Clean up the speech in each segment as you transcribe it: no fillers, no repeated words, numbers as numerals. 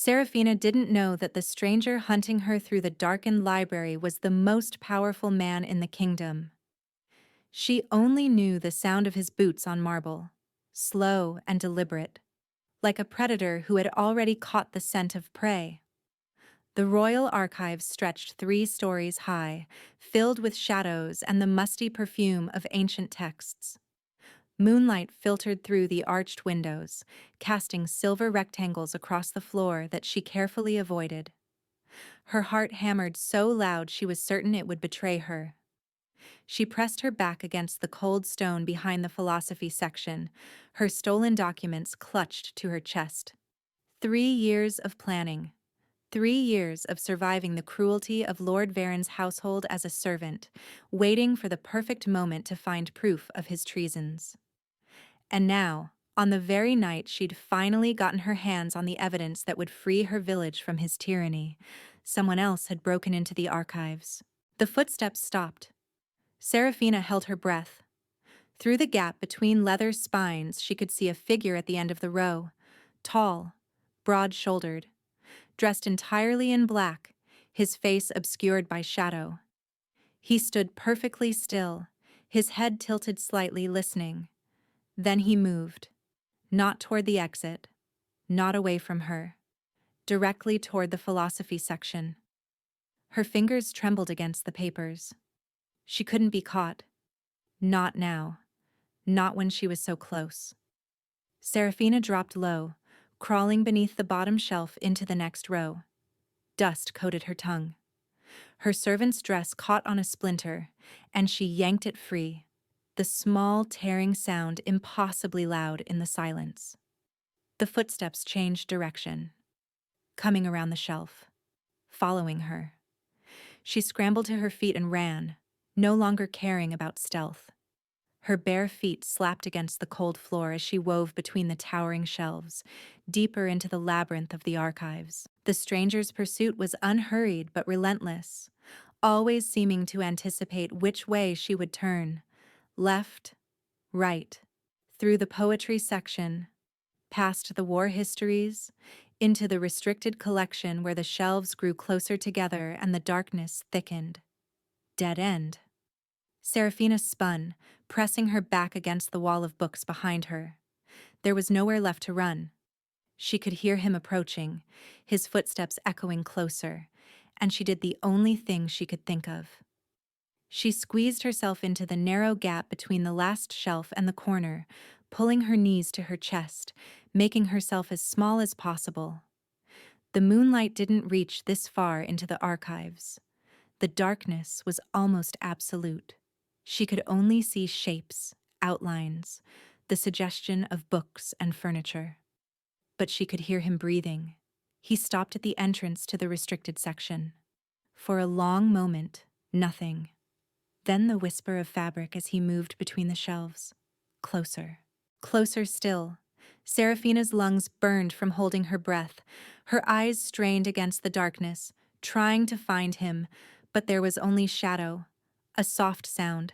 Seraphina didn't know that the stranger hunting her through the darkened library was the most powerful man in the kingdom. She only knew the sound of his boots on marble, slow and deliberate, like a predator who had already caught the scent of prey. The royal archives stretched 3 stories high, filled with shadows and the musty perfume of ancient texts. Moonlight filtered through the arched windows, casting silver rectangles across the floor that she carefully avoided. Her heart hammered so loud she was certain it would betray her. She pressed her back against the cold stone behind the philosophy section, her stolen documents clutched to her chest. 3 years of planning. 3 years of surviving the cruelty of Lord Varen's household as a servant, waiting for the perfect moment to find proof of his treasons. And now, on the very night she'd finally gotten her hands on the evidence that would free her village from his tyranny, someone else had broken into the archives. The footsteps stopped. Seraphina held her breath. Through the gap between leather spines, she could see a figure at the end of the row, tall, broad-shouldered, dressed entirely in black, his face obscured by shadow. He stood perfectly still, his head tilted slightly, listening. Then he moved, not toward the exit, not away from her, directly toward the philosophy section. Her fingers trembled against the papers. She couldn't be caught. Not now. Not when she was so close. Seraphina dropped low, crawling beneath the bottom shelf into the next row. Dust coated her tongue. Her servant's dress caught on a splinter, and she yanked it free, the small, tearing sound impossibly loud in the silence. The footsteps changed direction, coming around the shelf, following her. She scrambled to her feet and ran, no longer caring about stealth. Her bare feet slapped against the cold floor as she wove between the towering shelves, deeper into the labyrinth of the archives. The stranger's pursuit was unhurried but relentless, always seeming to anticipate which way she would turn. Left, right, through the poetry section, past the war histories, into the restricted collection where the shelves grew closer together and the darkness thickened. Dead end. Seraphina spun, pressing her back against the wall of books behind her. There was nowhere left to run. She could hear him approaching, his footsteps echoing closer, and she did the only thing she could think of. She squeezed herself into the narrow gap between the last shelf and the corner, pulling her knees to her chest, making herself as small as possible. The moonlight didn't reach this far into the archives. The darkness was almost absolute. She could only see shapes, outlines, the suggestion of books and furniture. But she could hear him breathing. He stopped at the entrance to the restricted section. For a long moment, nothing. Then the whisper of fabric as he moved between the shelves. Closer. Closer still. Seraphina's lungs burned from holding her breath. Her eyes strained against the darkness, trying to find him, but there was only shadow. A soft sound.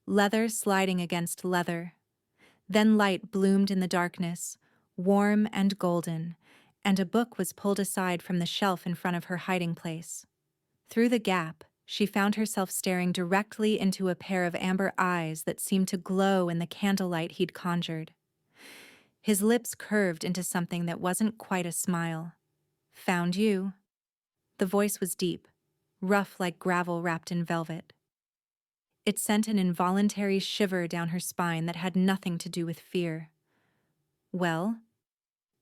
Leather sliding against leather. Then light bloomed in the darkness, warm and golden, and a book was pulled aside from the shelf in front of her hiding place. Through the gap, she found herself staring directly into a pair of amber eyes that seemed to glow in the candlelight he'd conjured. His lips curved into something that wasn't quite a smile. "Found you." The voice was deep, rough like gravel wrapped in velvet. It sent an involuntary shiver down her spine that had nothing to do with fear. Well,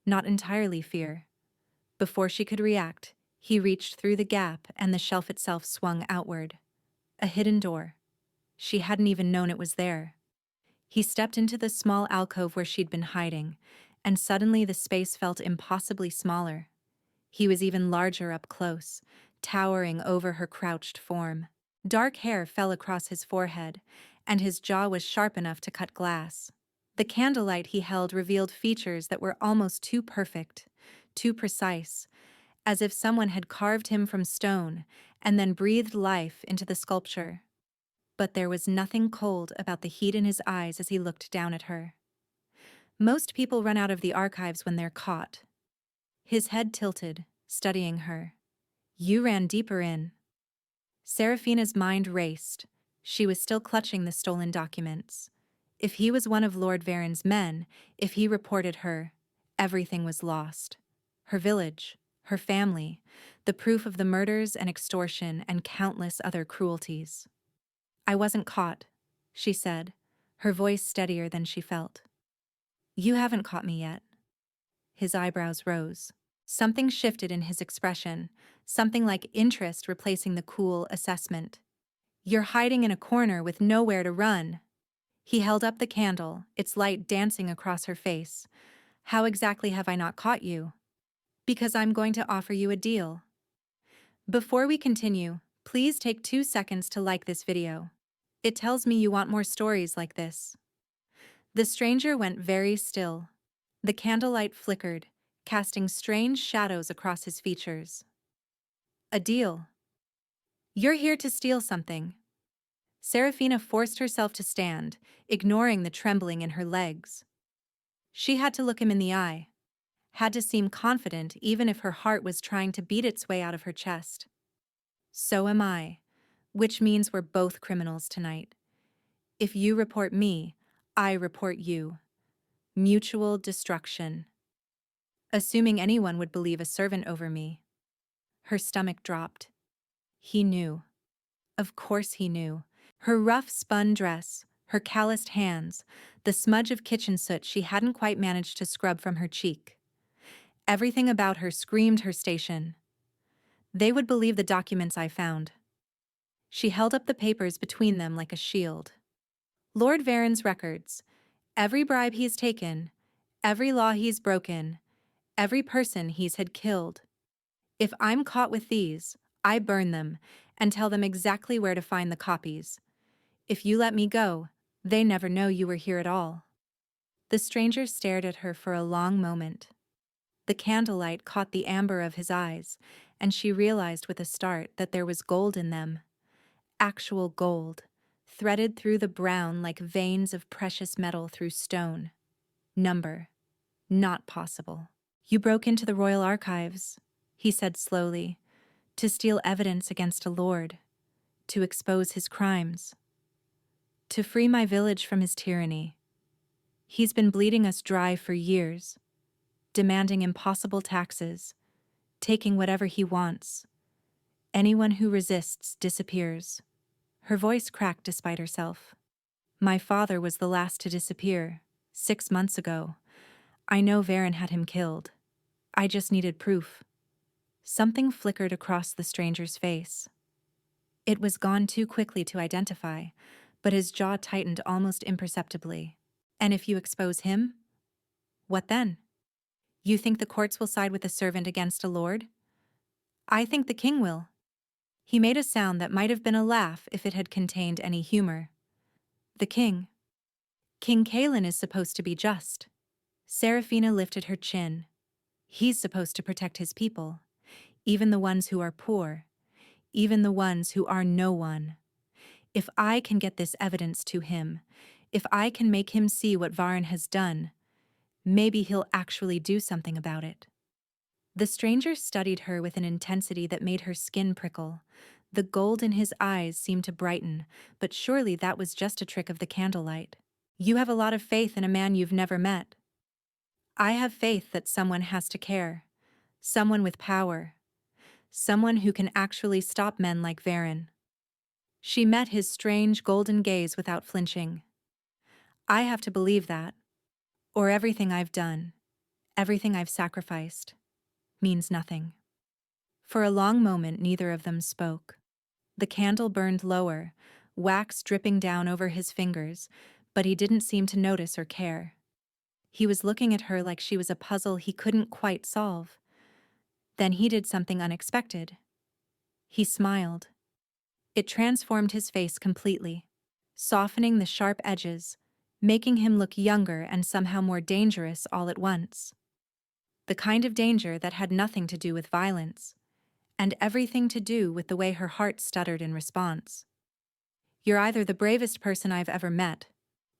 not entirely fear. Before she could react, he reached through the gap and the shelf itself swung outward. A hidden door. She hadn't even known it was there. He stepped into the small alcove where she'd been hiding, and suddenly the space felt impossibly smaller. He was even larger up close, towering over her crouched form. Dark hair fell across his forehead, and his jaw was sharp enough to cut glass. The candlelight he held revealed features that were almost too perfect, too precise, as if someone had carved him from stone and then breathed life into the sculpture. But there was nothing cold about the heat in his eyes as he looked down at her. Most people run out of the archives when they're caught. His head tilted, studying her. You ran deeper in. Seraphina's mind raced. She was still clutching the stolen documents. If he was one of Lord Varen's men, if he reported her, everything was lost. Her village, her family, the proof of the murders and extortion and countless other cruelties. I wasn't caught, she said, her voice steadier than she felt. You haven't caught me yet. His eyebrows rose. Something shifted in his expression, something like interest replacing the cool assessment. You're hiding in a corner with nowhere to run. He held up the candle, its light dancing across her face. How exactly have I not caught you? Because I'm going to offer you a deal. Before we continue, please take 2 seconds to like this video. It tells me you want more stories like this. The stranger went very still. The candlelight flickered, casting strange shadows across his features. A deal. You're here to steal something. Seraphina forced herself to stand, ignoring the trembling in her legs. She had to look him in the eye, had to seem confident even if her heart was trying to beat its way out of her chest. So am I, which means we're both criminals tonight. If you report me, I report you. Mutual destruction. Assuming anyone would believe a servant over me. Her stomach dropped. He knew. Of course he knew. Her rough spun dress, her calloused hands, the smudge of kitchen soot she hadn't quite managed to scrub from her cheek. Everything about her screamed her station. They would believe the documents I found. She held up the papers between them like a shield. Lord Varen's records. Every bribe he's taken, every law he's broken, every person he's had killed. If I'm caught with these, I burn them and tell them exactly where to find the copies. If you let me go, they never know you were here at all. The stranger stared at her for a long moment. The candlelight caught the amber of his eyes, and she realized with a start that there was gold in them. Actual gold, threaded through the brown like veins of precious metal through stone. Number. Not possible. You broke into the royal archives, he said slowly, to steal evidence against a lord, to expose his crimes, to free my village from his tyranny. He's been bleeding us dry for years, demanding impossible taxes, taking whatever he wants. Anyone who resists disappears. Her voice cracked despite herself. My father was the last to disappear, 6 months ago. I know Varen had him killed. I just needed proof. Something flickered across the stranger's face. It was gone too quickly to identify, but his jaw tightened almost imperceptibly. And if you expose him? What then? You think the courts will side with a servant against a lord? I think the king will. He made a sound that might have been a laugh if it had contained any humor. The king. King Kaelan is supposed to be just. Seraphina lifted her chin. He's supposed to protect his people, even the ones who are poor, even the ones who are no one. If I can get this evidence to him, if I can make him see what Varen has done, maybe he'll actually do something about it. The stranger studied her with an intensity that made her skin prickle. The gold in his eyes seemed to brighten, but surely that was just a trick of the candlelight. You have a lot of faith in a man you've never met. I have faith that someone has to care. Someone with power. Someone who can actually stop men like Varen. She met his strange golden gaze without flinching. I have to believe that. Or everything I've done, everything I've sacrificed, means nothing. For a long moment neither of them spoke. The candle burned lower, wax dripping down over his fingers, but he didn't seem to notice or care. He was looking at her like she was a puzzle he couldn't quite solve. Then he did something unexpected. He smiled. It transformed his face completely, softening the sharp edges, making him look younger and somehow more dangerous all at once. The kind of danger that had nothing to do with violence, and everything to do with the way her heart stuttered in response. You're either the bravest person I've ever met,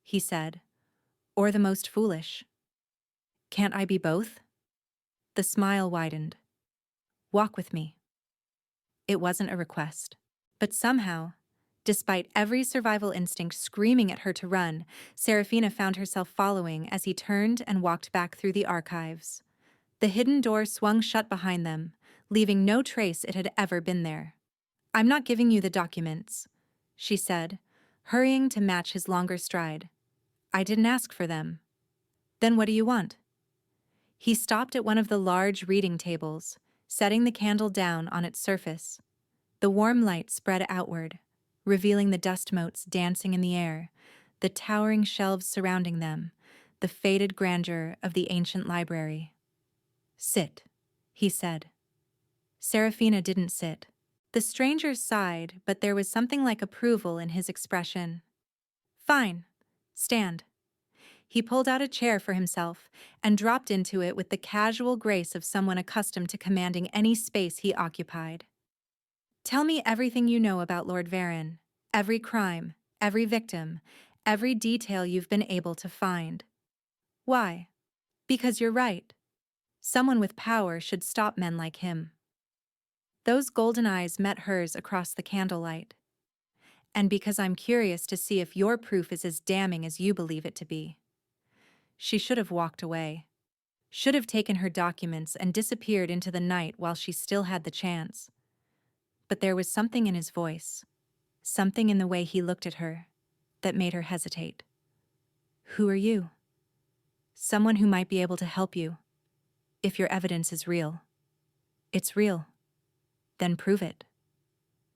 he said, or the most foolish. Can't I be both? The smile widened. Walk with me. It wasn't a request. But somehow, despite every survival instinct screaming at her to run, Seraphina found herself following as he turned and walked back through the archives. The hidden door swung shut behind them, leaving no trace it had ever been there. I'm not giving you the documents, she said, hurrying to match his longer stride. I didn't ask for them. Then what do you want? He stopped at one of the large reading tables, setting the candle down on its surface. The warm light spread outward, revealing the dust motes dancing in the air, the towering shelves surrounding them, the faded grandeur of the ancient library. Sit, he said. Seraphina didn't sit. The stranger sighed, but there was something like approval in his expression. Fine. Stand. He pulled out a chair for himself and dropped into it with the casual grace of someone accustomed to commanding any space he occupied. Tell me everything you know about Lord Varen, every crime, every victim, every detail you've been able to find. Why? Because you're right. Someone with power should stop men like him. Those golden eyes met hers across the candlelight. And because I'm curious to see if your proof is as damning as you believe it to be. She should have walked away. Should have taken her documents and disappeared into the night while she still had the chance. But there was something in his voice, something in the way he looked at her, that made her hesitate. Who are you? Someone who might be able to help you, if your evidence is real. It's real. Then prove it.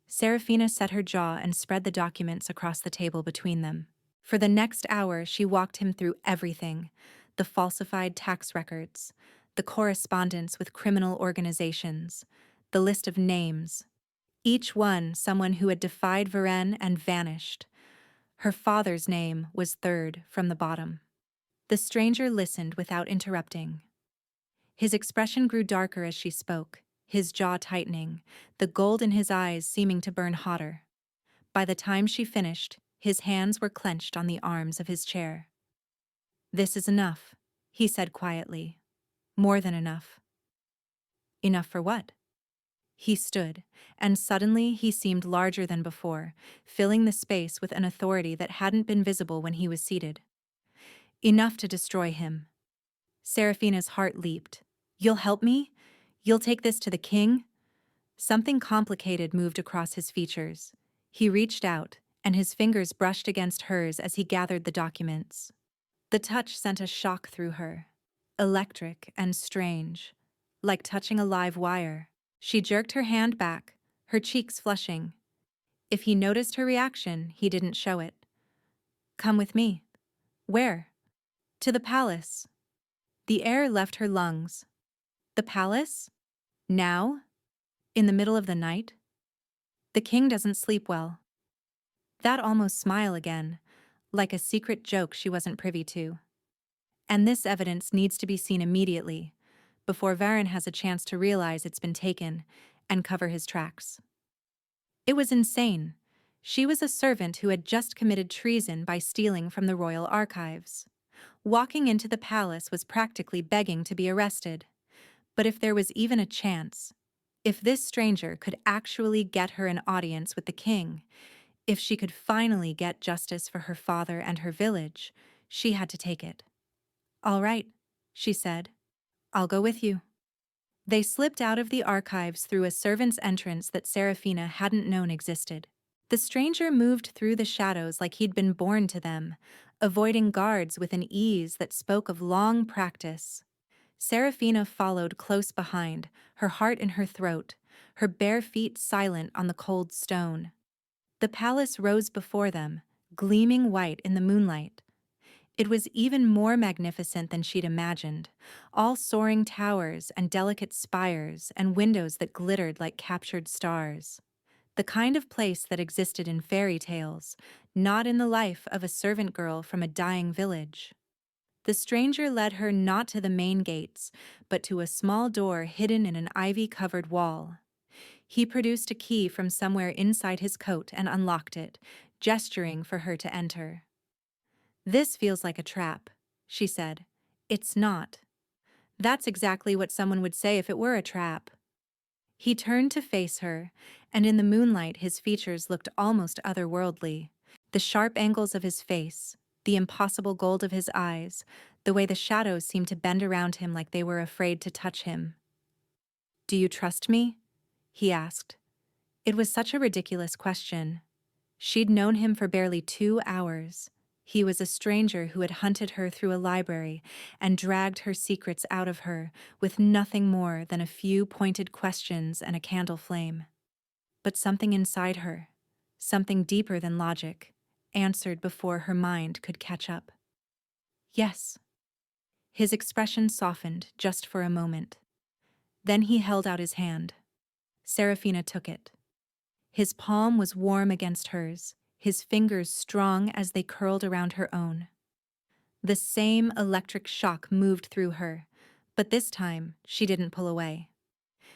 Seraphina set her jaw and spread the documents across the table between them. For the next hour, she walked him through everything: the falsified tax records, the correspondence with criminal organizations, the list of names, each one someone who had defied Varen and vanished. Her father's name was third from the bottom. The stranger listened without interrupting. His expression grew darker as she spoke, his jaw tightening, the gold in his eyes seeming to burn hotter. By the time she finished, his hands were clenched on the arms of his chair. This is enough, he said quietly. More than enough. Enough for what? He stood, and suddenly he seemed larger than before, filling the space with an authority that hadn't been visible when he was seated. Enough to destroy him. Seraphina's heart leaped. You'll help me? You'll take this to the king? Something complicated moved across his features. He reached out, and his fingers brushed against hers as he gathered the documents. The touch sent a shock through her, electric and strange, like touching a live wire. She jerked her hand back, her cheeks flushing. If he noticed her reaction, he didn't show it. Come with me. Where? To the palace. The air left her lungs. The palace? Now? In the middle of the night? The king doesn't sleep well. That almost smile again, like a secret joke she wasn't privy to. And this evidence needs to be seen immediately, before Varen has a chance to realize it's been taken and cover his tracks. It was insane. She was a servant who had just committed treason by stealing from the royal archives. Walking into the palace was practically begging to be arrested. But if there was even a chance, if this stranger could actually get her an audience with the king, if she could finally get justice for her father and her village, she had to take it. All right, she said. I'll go with you. They slipped out of the archives through a servant's entrance that Seraphina hadn't known existed. The stranger moved through the shadows like he'd been born to them, avoiding guards with an ease that spoke of long practice. Seraphina followed close behind, her heart in her throat, her bare feet silent on the cold stone. The palace rose before them, gleaming white in the moonlight. It was even more magnificent than she'd imagined, all soaring towers and delicate spires and windows that glittered like captured stars. The kind of place that existed in fairy tales, not in the life of a servant girl from a dying village. The stranger led her not to the main gates, but to a small door hidden in an ivy-covered wall. He produced a key from somewhere inside his coat and unlocked it, gesturing for her to enter. This feels like a trap, she said. It's not. That's exactly what someone would say if it were a trap. He turned to face her, and in the moonlight his features looked almost otherworldly. The sharp angles of his face, the impossible gold of his eyes, the way the shadows seemed to bend around him like they were afraid to touch him. "Do you trust me?" he asked. It was such a ridiculous question. She'd known him for barely 2 hours. He was a stranger who had hunted her through a library and dragged her secrets out of her with nothing more than a few pointed questions and a candle flame. But something inside her, something deeper than logic, answered before her mind could catch up. "Yes." His expression softened just for a moment. Then he held out his hand. Seraphina took it. His palm was warm against hers, his fingers strong as they curled around her own. The same electric shock moved through her, but this time she didn't pull away.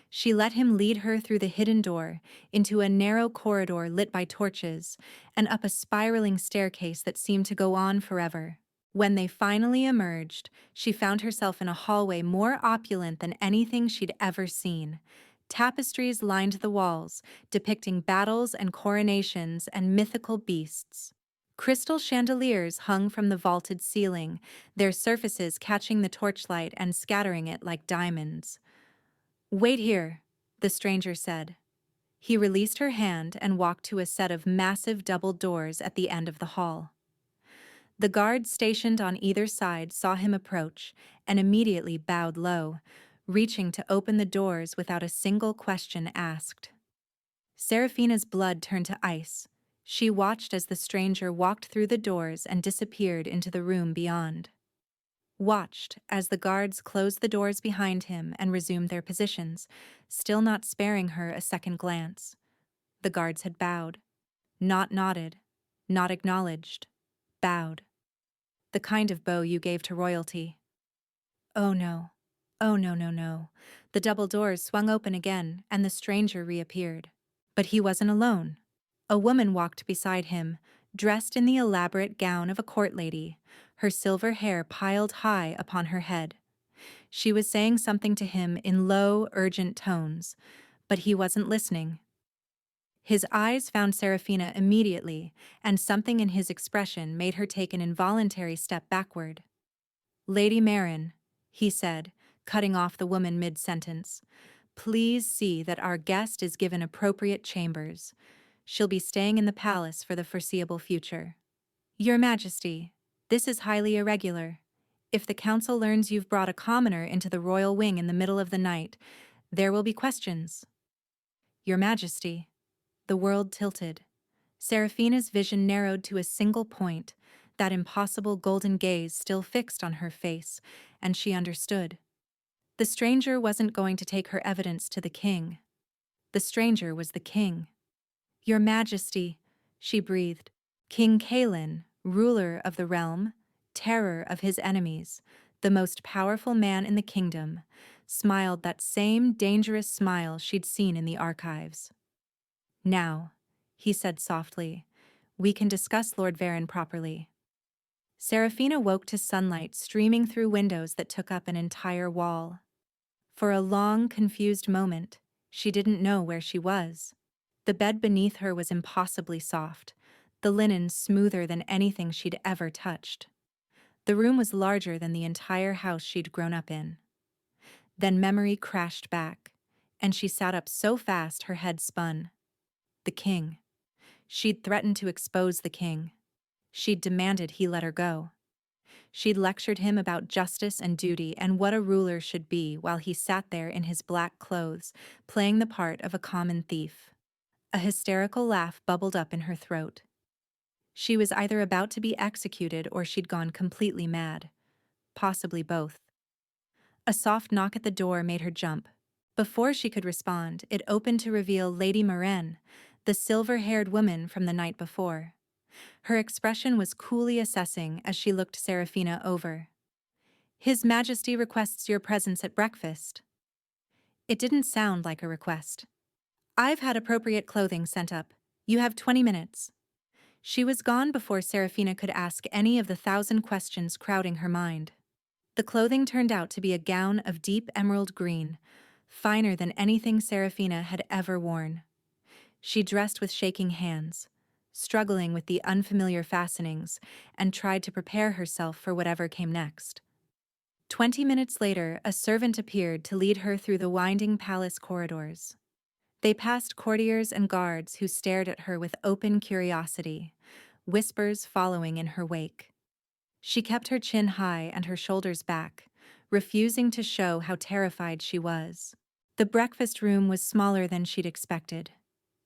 She let him lead her through the hidden door, into a narrow corridor lit by torches, and up a spiraling staircase that seemed to go on forever. When they finally emerged, she found herself in a hallway more opulent than anything she'd ever seen. Tapestries lined the walls, depicting battles and coronations and mythical beasts. Crystal chandeliers hung from the vaulted ceiling, their surfaces catching the torchlight and scattering it like diamonds. "Wait here," the stranger said. He released her hand and walked to a set of massive double doors at the end of the hall. The guards stationed on either side saw him approach and immediately bowed low, reaching to open the doors without a single question asked. Seraphina's blood turned to ice. She watched as the stranger walked through the doors and disappeared into the room beyond. Watched as the guards closed the doors behind him and resumed their positions, still not sparing her a second glance. The guards had bowed. Not nodded. Not acknowledged. Bowed. The kind of bow you gave to royalty. Oh no. Oh no, no, no. The double doors swung open again, and the stranger reappeared. But he wasn't alone. A woman walked beside him, dressed in the elaborate gown of a court lady, her silver hair piled high upon her head. She was saying something to him in low, urgent tones, but he wasn't listening. His eyes found Seraphina immediately, and something in his expression made her take an involuntary step backward. "Lady Marin," he said, cutting off the woman mid-sentence, "please see that our guest is given appropriate chambers. She'll be staying in the palace for the foreseeable future." "Your Majesty, this is highly irregular. If the council learns you've brought a commoner into the royal wing in the middle of the night, there will be questions." "Your Majesty." The world tilted. Seraphina's vision narrowed to a single point, that impossible golden gaze still fixed on her face, and she understood. The stranger wasn't going to take her evidence to the king. The stranger was the king. "Your Majesty," she breathed. "King Kaelan, ruler of the realm, terror of his enemies, the most powerful man in the kingdom," smiled that same dangerous smile she'd seen in the archives. "Now," he said softly, "we can discuss Lord Varen properly." Seraphina woke to sunlight streaming through windows that took up an entire wall. For a long, confused moment, she didn't know where she was. The bed beneath her was impossibly soft, the linen smoother than anything she'd ever touched. The room was larger than the entire house she'd grown up in. Then memory crashed back, and she sat up so fast her head spun. The king. She'd threatened to expose the king. She'd demanded he let her go. She'd lectured him about justice and duty and what a ruler should be while he sat there in his black clothes, playing the part of a common thief. A hysterical laugh bubbled up in her throat. She was either about to be executed or she'd gone completely mad. Possibly both. A soft knock at the door made her jump. Before she could respond, it opened to reveal Lady Marin, the silver-haired woman from the night before. Her expression was coolly assessing as she looked Seraphina over. "His Majesty requests your presence at breakfast." It didn't sound like a request. "I've had appropriate clothing sent up. You have 20 minutes. She was gone before Seraphina could ask any of the 1,000 questions crowding her mind. The clothing turned out to be a gown of deep emerald green, finer than anything Seraphina had ever worn. She dressed with shaking hands, struggling with the unfamiliar fastenings, and tried to prepare herself for whatever came next. 20 minutes later, a servant appeared to lead her through the winding palace corridors. They passed courtiers and guards who stared at her with open curiosity, whispers following in her wake. She kept her chin high and her shoulders back, refusing to show how terrified she was. The breakfast room was smaller than she'd expected,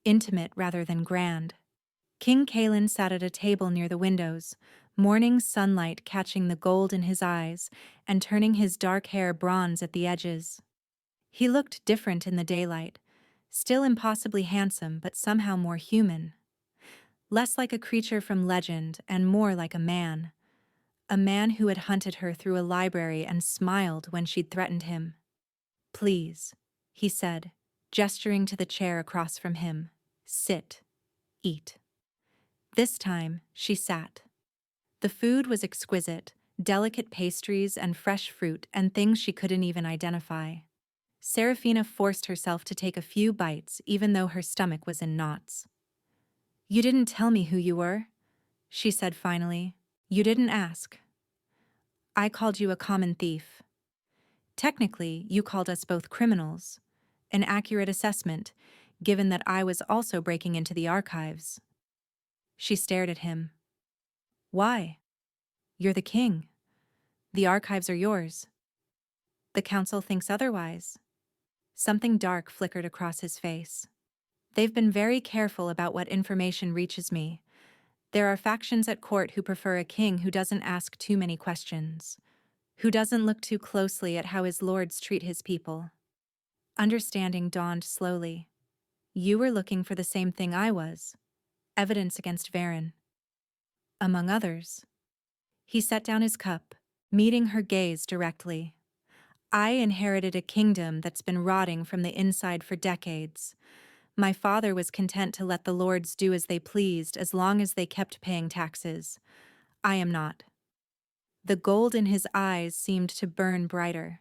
intimate rather than grand. King Kaelan sat at a table near the windows, morning sunlight catching the gold in his eyes and turning his dark hair bronze at the edges. He looked different in the daylight, still impossibly handsome but somehow more human. Less like a creature from legend and more like a man who had hunted her through a library and smiled when she'd threatened him. "Please," he said, gesturing to the chair across from him. "Sit. Eat." This time, she sat. The food was exquisite, delicate pastries and fresh fruit and things she couldn't even identify. Seraphina forced herself to take a few bites even though her stomach was in knots. "You didn't tell me who you were," she said finally. "You didn't ask. I called you a common thief. Technically, you called us both criminals. An accurate assessment, given that I was also breaking into the archives." She stared at him. "Why? You're the king. The archives are yours." "The council thinks otherwise." Something dark flickered across his face. "They've been very careful about what information reaches me. There are factions at court who prefer a king who doesn't ask too many questions, who doesn't look too closely at how his lords treat his people." Understanding dawned slowly. "You were looking for the same thing I was. Evidence against Varen. Among others." He set down his cup, meeting her gaze directly. "I inherited a kingdom that's been rotting from the inside for decades. My father was content to let the lords do as they pleased as long as they kept paying taxes. I am not." The gold in his eyes seemed to burn brighter.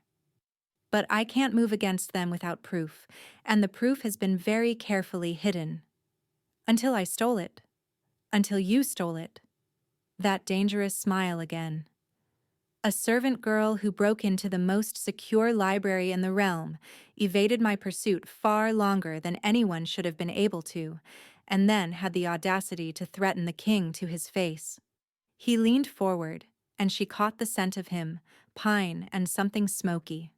"But I can't move against them without proof, and the proof has been very carefully hidden. Until I stole it. Until you stole it." That dangerous smile again. "A servant girl who broke into the most secure library in the realm, evaded my pursuit far longer than anyone should have been able to, and then had the audacity to threaten the king to his face." He leaned forward, and she caught the scent of him, pine and something smoky.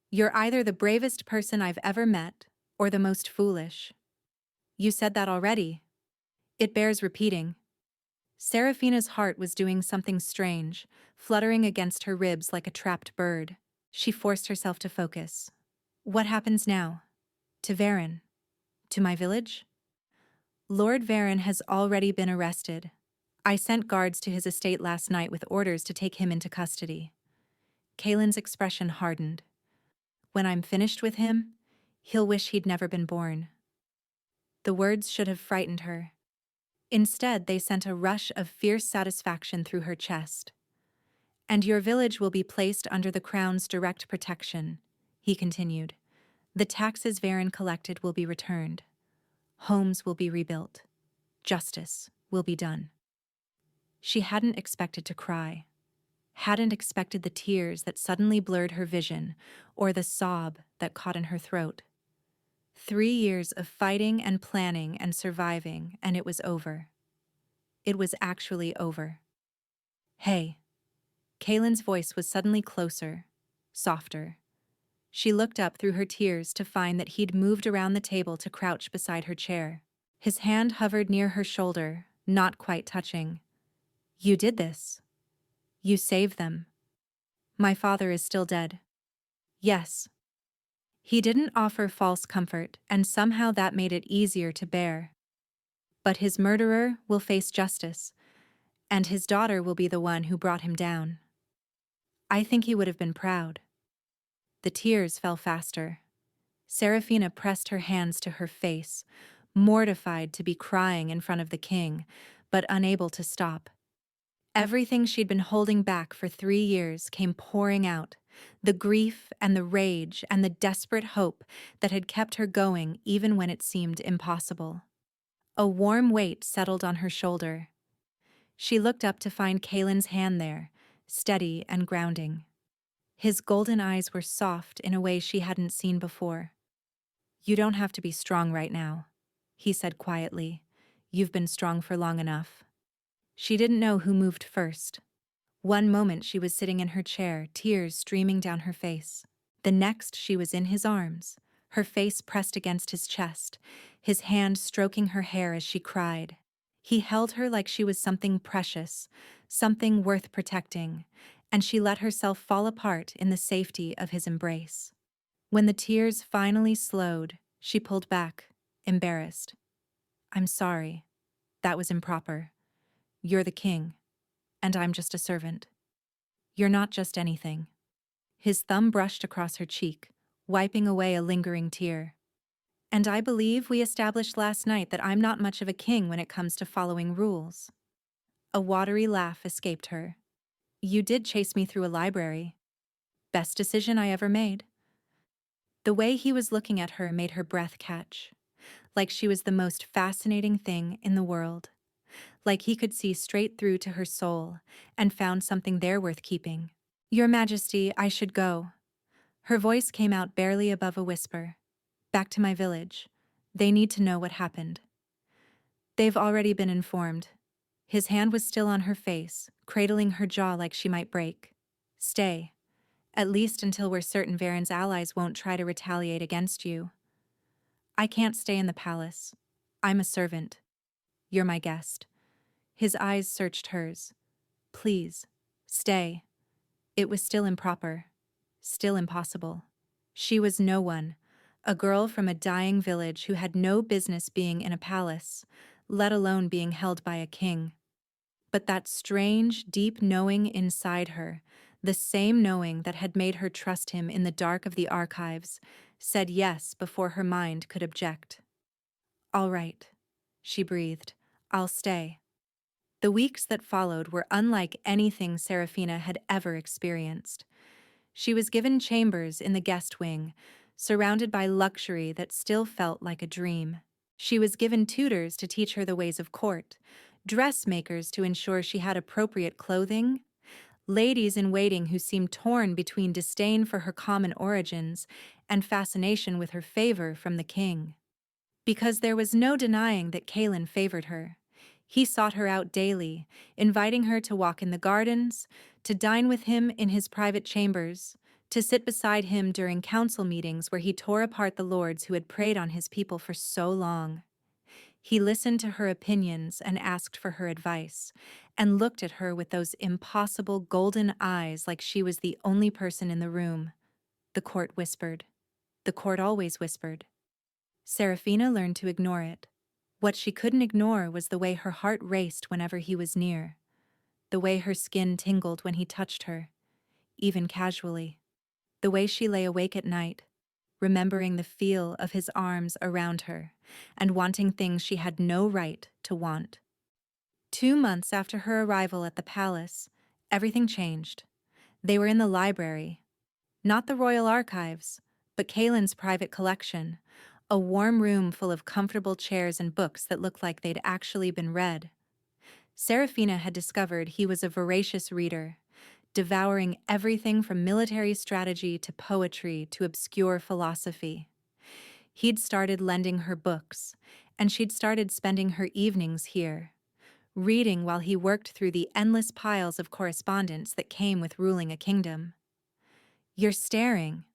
"You're either the bravest person I've ever met, or the most foolish." "You said that already." "It bears repeating." Seraphina's heart was doing something strange, fluttering against her ribs like a trapped bird. She forced herself to focus. "What happens now? To Varen? To my village?" "Lord Varen has already been arrested. I sent guards to his estate last night with orders to take him into custody." Kaelan's expression hardened. "When I'm finished with him, he'll wish he'd never been born." The words should have frightened her. Instead, they sent a rush of fierce satisfaction through her chest. "And your village will be placed under the crown's direct protection," he continued. "The taxes Varen collected will be returned. Homes will be rebuilt. Justice will be done." She hadn't expected to cry. Hadn't expected the tears that suddenly blurred her vision, or the sob that caught in her throat. 3 years of fighting and planning and surviving, and it was over. It was actually over. "Hey." Kaelan's voice was suddenly closer, softer. She looked up through her tears to find that he'd moved around the table to crouch beside her chair. His hand hovered near her shoulder, not quite touching. "You did this. You saved them." "My father is still dead." "Yes." He didn't offer false comfort, and somehow that made it easier to bear. "But his murderer will face justice, and his daughter will be the one who brought him down. I think he would have been proud." The tears fell faster. Seraphina pressed her hands to her face, mortified to be crying in front of the king, but unable to stop. Everything she'd been holding back for 3 years came pouring out, the grief and the rage and the desperate hope that had kept her going even when it seemed impossible. A warm weight settled on her shoulder. She looked up to find Kaelan's hand there, steady and grounding. His golden eyes were soft in a way she hadn't seen before. "You don't have to be strong right now," he said quietly. "You've been strong for long enough." She didn't know who moved first. One moment she was sitting in her chair, tears streaming down her face. The next she was in his arms, her face pressed against his chest, his hand stroking her hair as she cried. He held her like she was something precious, something worth protecting, and she let herself fall apart in the safety of his embrace. When the tears finally slowed, she pulled back, embarrassed. "I'm sorry. That was improper. You're the king, and I'm just a servant. You're not just anything." His thumb brushed across her cheek, wiping away a lingering tear. "And I believe we established last night that I'm not much of a king when it comes to following rules." A watery laugh escaped her. "You did chase me through a library. Best decision I ever made." The way he was looking at her made her breath catch, like she was the most fascinating thing in the world, like he could see straight through to her soul and found something there worth keeping. "Your Majesty, I should go." Her voice came out barely above a whisper. "Back to my village. They need to know what happened." "They've already been informed." His hand was still on her face, cradling her jaw like she might break. "Stay. At least until we're certain Varen's allies won't try to retaliate against you." "I can't stay in the palace. I'm a servant. You're my guest." His eyes searched hers. "Please, stay." It was still improper. Still impossible. She was no one, a girl from a dying village who had no business being in a palace, let alone being held by a king. But that strange, deep knowing inside her, the same knowing that had made her trust him in the dark of the archives, said yes before her mind could object. "All right," she breathed. "I'll stay." The weeks that followed were unlike anything Seraphina had ever experienced. She was given chambers in the guest wing, surrounded by luxury that still felt like a dream. She was given tutors to teach her the ways of court, dressmakers to ensure she had appropriate clothing, ladies in waiting who seemed torn between disdain for her common origins and fascination with her favor from the king. Because there was no denying that Kaelan favored her. He sought her out daily, inviting her to walk in the gardens, to dine with him in his private chambers, to sit beside him during council meetings where he tore apart the lords who had preyed on his people for so long. He listened to her opinions and asked for her advice, and looked at her with those impossible golden eyes like she was the only person in the room. The court whispered. The court always whispered. Seraphina learned to ignore it. What she couldn't ignore was the way her heart raced whenever he was near, the way her skin tingled when he touched her, even casually, the way she lay awake at night, remembering the feel of his arms around her and wanting things she had no right to want. 2 months after her arrival at the palace, everything changed. They were in the library, not the royal archives, but Kaelan's private collection, a warm room full of comfortable chairs and books that looked like they'd actually been read. Seraphina had discovered he was a voracious reader, devouring everything from military strategy to poetry to obscure philosophy. He'd started lending her books, and she'd started spending her evenings here, reading while he worked through the endless piles of correspondence that came with ruling a kingdom. "You're staring,"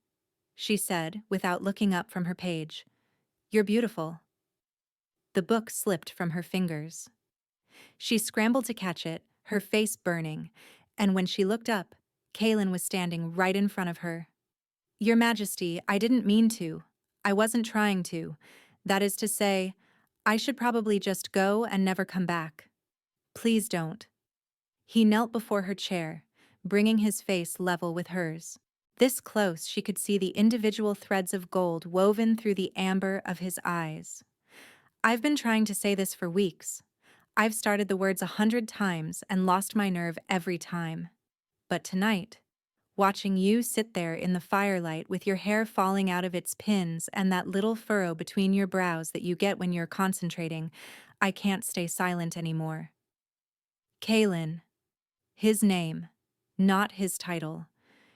she said without looking up from her page. "You're beautiful." The book slipped from her fingers. She scrambled to catch it, her face burning, and when she looked up, Kaelan was standing right in front of her. "Your Majesty, I didn't mean to. I wasn't trying to. That is to say, I should probably just go and never come back. Please don't." He knelt before her chair, bringing his face level with hers. This close, she could see the individual threads of gold woven through the amber of his eyes. "I've been trying to say this for weeks. I've started the words 100 times and lost my nerve every time. But tonight, watching you sit there in the firelight with your hair falling out of its pins and that little furrow between your brows that you get when you're concentrating, I can't stay silent anymore. Kaelan. His name, not his title.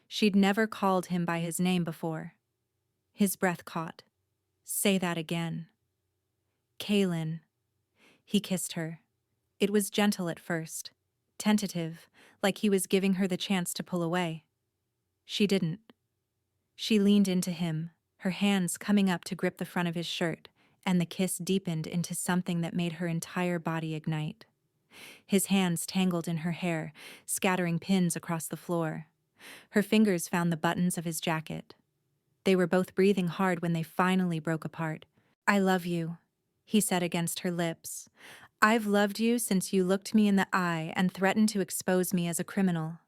She'd never called him by his name before. His breath caught. Say that again. Kaelan. He kissed her. It was gentle at first, tentative, like he was giving her the chance to pull away. She didn't. She leaned into him, her hands coming up to grip the front of his shirt, and the kiss deepened into something that made her entire body ignite. His hands tangled in her hair, scattering pins across the floor. Her fingers found the buttons of his jacket. They were both breathing hard when they finally broke apart. I love you, he said against her lips. I've loved you since you looked me in the eye and threatened to expose me as a criminal.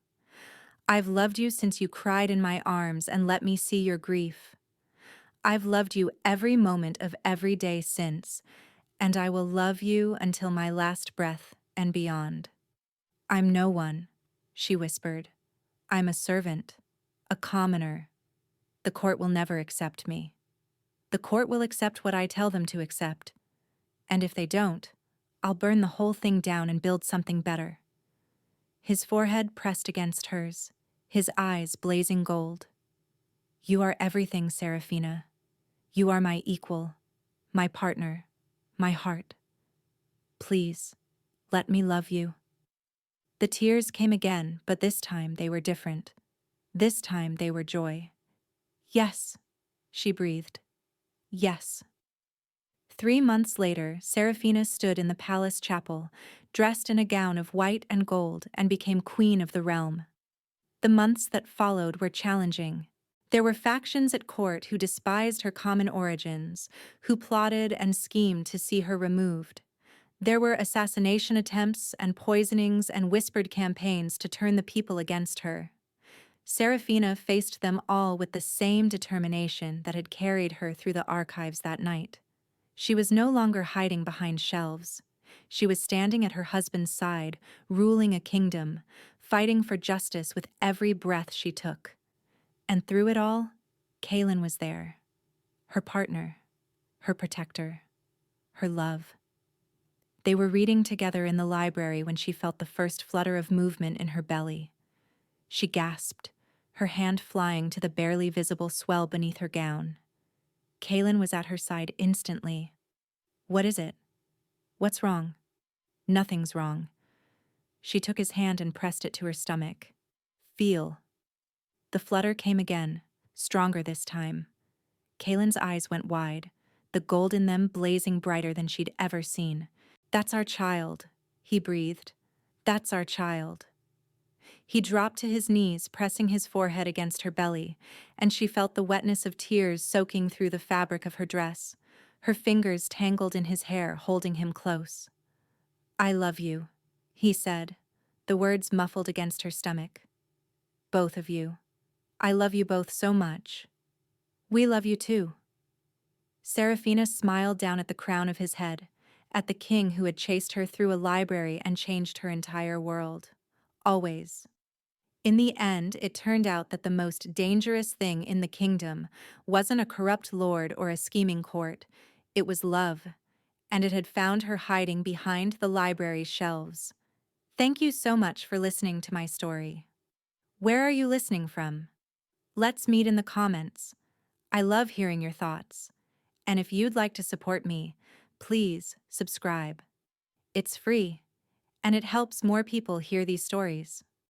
I've loved you since you cried in my arms and let me see your grief. I've loved you every moment of every day since, and I will love you until my last breath and beyond. I'm no one, she whispered. I'm a servant, a commoner. The court will never accept me. The court will accept what I tell them to accept. And if they don't, I'll burn the whole thing down and build something better. His forehead pressed against hers, his eyes blazing gold. You are everything, Seraphina. You are my equal, my partner, my heart. Please, let me love you. The tears came again, but this time they were different. This time they were joy. Yes, she breathed. Yes. 3 months later, Seraphina stood in the palace chapel, dressed in a gown of white and gold, and became queen of the realm. The months that followed were challenging. There were factions at court who despised her common origins, who plotted and schemed to see her removed. There were assassination attempts and poisonings and whispered campaigns to turn the people against her. Seraphina faced them all with the same determination that had carried her through the archives that night. She was no longer hiding behind shelves. She was standing at her husband's side, ruling a kingdom, fighting for justice with every breath she took. And through it all, Kaelan was there. Her partner, her protector, her love. They were reading together in the library when she felt the first flutter of movement in her belly. She gasped, her hand flying to the barely visible swell beneath her gown. Kaelan was at her side instantly. What is it? What's wrong? Nothing's wrong. She took his hand and pressed it to her stomach. Feel. The flutter came again, stronger this time. Kaelan's eyes went wide, the gold in them blazing brighter than she'd ever seen. That's our child, he breathed. That's our child. He dropped to his knees, pressing his forehead against her belly, and she felt the wetness of tears soaking through the fabric of her dress, her fingers tangled in his hair, holding him close. I love you, he said, the words muffled against her stomach. Both of you. I love you both so much. We love you too. Seraphina smiled down at the crown of his head, at the king who had chased her through a library and changed her entire world. Always. In the end, it turned out that the most dangerous thing in the kingdom wasn't a corrupt lord or a scheming court. It was love, and it had found her hiding behind the library's shelves. Thank you so much for listening to my story. Where are you listening from? Let's meet in the comments. I love hearing your thoughts. And if you'd like to support me, please subscribe. It's free, and it helps more people hear these stories.